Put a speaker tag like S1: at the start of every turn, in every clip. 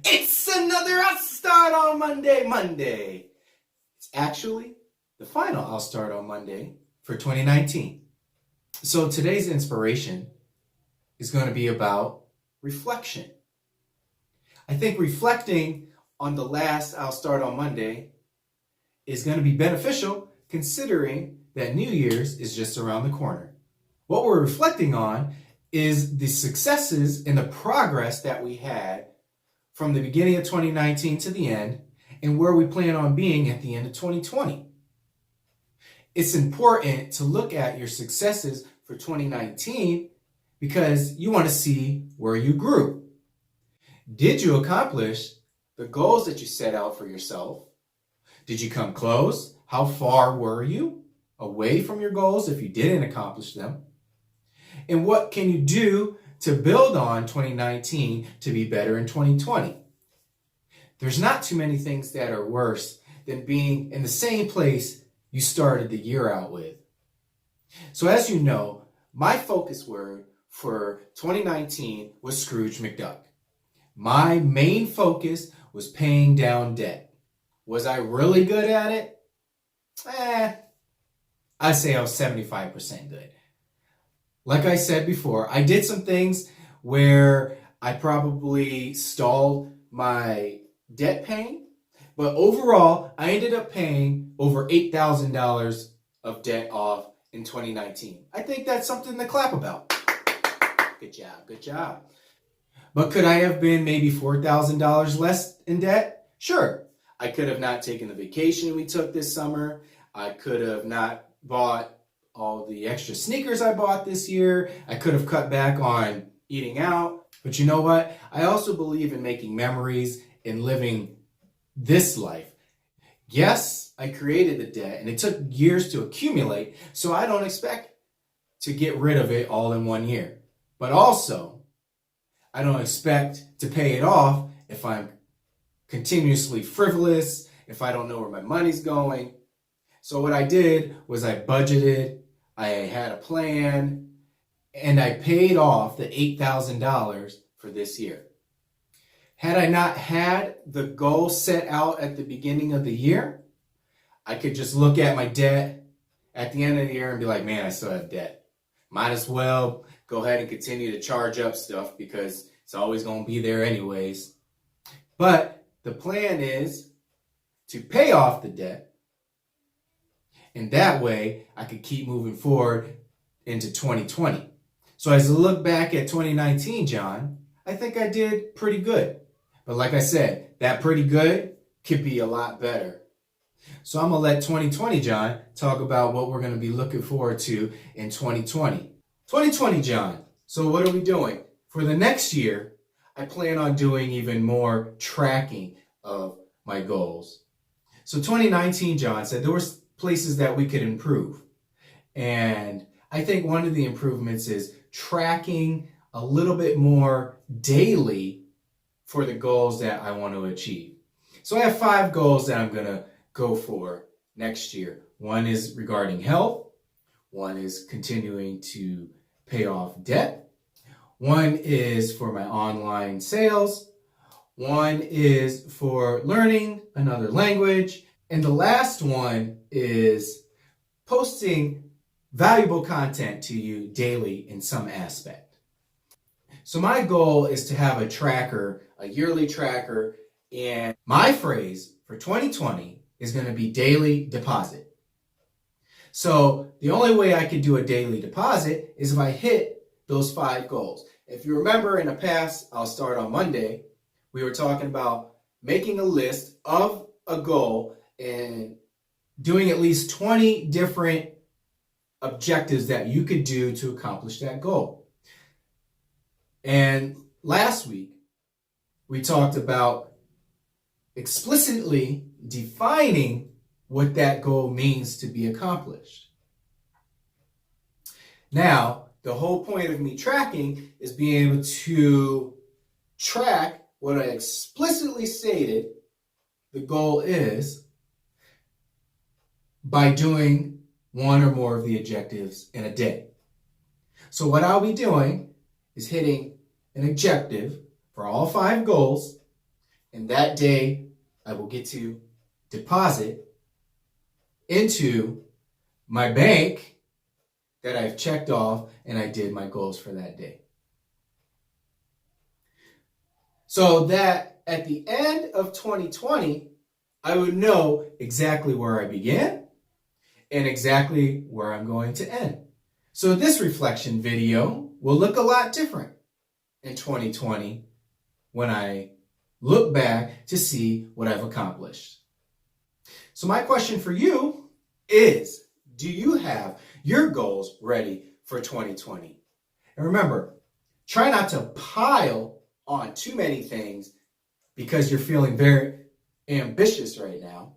S1: It's another I'll Start on Monday. It's actually the final I'll Start on Monday for 2019. So today's inspiration is going to be about reflection. I think reflecting on the last I'll Start on Monday is going to be beneficial considering that New Year's is just around the corner. What we're reflecting on is the successes and the progress that we had from the beginning of 2019 to the end, and where we plan on being at the end of 2020. It's important to look at your successes for 2019 because you want to see where you grew. Did you accomplish the goals that you set out for yourself? Did you come close? How far were you away from your goals if you didn't accomplish them? And what can you do to build on 2019 to be better in 2020? There's not too many things that are worse than being in the same place you started the year out with. So as you know, my focus word for 2019 was Scrooge McDuck. My main focus was paying down debt. Was I really good at it? I'd say I was 75% good. Like I said before, I did some things where I probably stalled my debt paying, but overall, I ended up paying over $8,000 of debt off in 2019. I think that's something to clap about. Good job. But could I have been maybe $4,000 less in debt? Sure. I could have not taken the vacation we took this summer. I could have not bought all the extra sneakers I bought this year. I could have cut back on eating out. But you know what? I also believe in making memories and living this life. Yes, I created the debt and it took years to accumulate, so I don't expect to get rid of it all in 1 year. But also, I don't expect to pay it off if I'm continuously frivolous, if I don't know where my money's going. So what I did was I budgeted, I had a plan, and I paid off the $8,000 for this year. Had I not had the goal set out at the beginning of the year, I could just look at my debt at the end of the year and be like, man, I still have debt. Might as well go ahead and continue to charge up stuff because it's always going to be there anyways. But the plan is to pay off the debt, and that way I could keep moving forward into 2020. So as I look back at 2019, John, I think I did pretty good. But like I said, that pretty good could be a lot better. So I'm going to let 2020, John, talk about what we're going to be looking forward to in 2020. 2020, John. So what are we doing? For the next year, I plan on doing even more tracking of my goals. So 2019, John said there were places that we could improve. And I think one of the improvements is tracking a little bit more daily for the goals that I want to achieve. So I have 5 goals that I'm going to go for next year. One is regarding health. One is continuing to pay off debt. One is for my online sales. One is for learning another language. And the last one is posting valuable content to you daily in some aspect. So my goal is to have a tracker, a yearly tracker, and my phrase for 2020 is going to be daily deposit. So the only way I could do a daily deposit is if I hit those 5 goals. If you remember in the past, I'll Start on Monday, we were talking about making a list of a goal and doing at least 20 different objectives that you could do to accomplish that goal. And last week, we talked about explicitly defining what that goal means to be accomplished. Now, the whole point of me tracking is being able to track what I explicitly stated the goal is by doing one or more of the objectives in a day. So what I'll be doing is hitting an objective for all 5 goals And that day, I will get to deposit into my bank that I've checked off and I did my goals for that day. So that at the end of 2020, I would know exactly where I began and exactly where I'm going to end. So this reflection video will look a lot different in 2020 when I look back to see what I've accomplished. So my question for you is, do you have your goals ready for 2020? And remember, try not to pile on too many things because you're feeling very ambitious right now.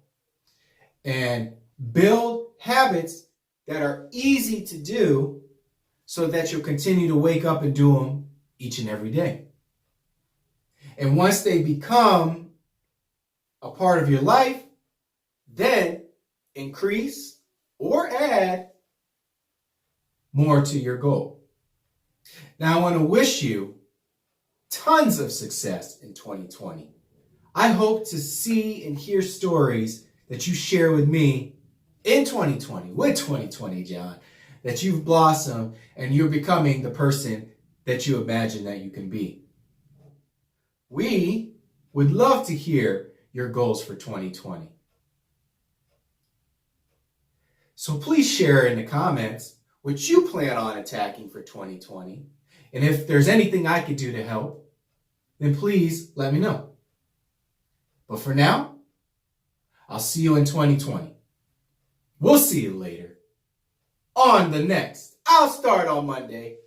S1: And build habits that are easy to do so that you'll continue to wake up and do them each and every day. And once they become a part of your life, then increase or add more to your goal. Now, I want to wish you tons of success in 2020. I hope to see and hear stories that you share with me in 2020, with 2020, John, that you've blossomed and you're becoming the person that you imagine that you can be. We would love to hear your goals for 2020. So please share in the comments what you plan on attacking for 2020. And if there's anything I could do to help, then please let me know. But for now, I'll see you in 2020. We'll see you later on the next I'll Start on Monday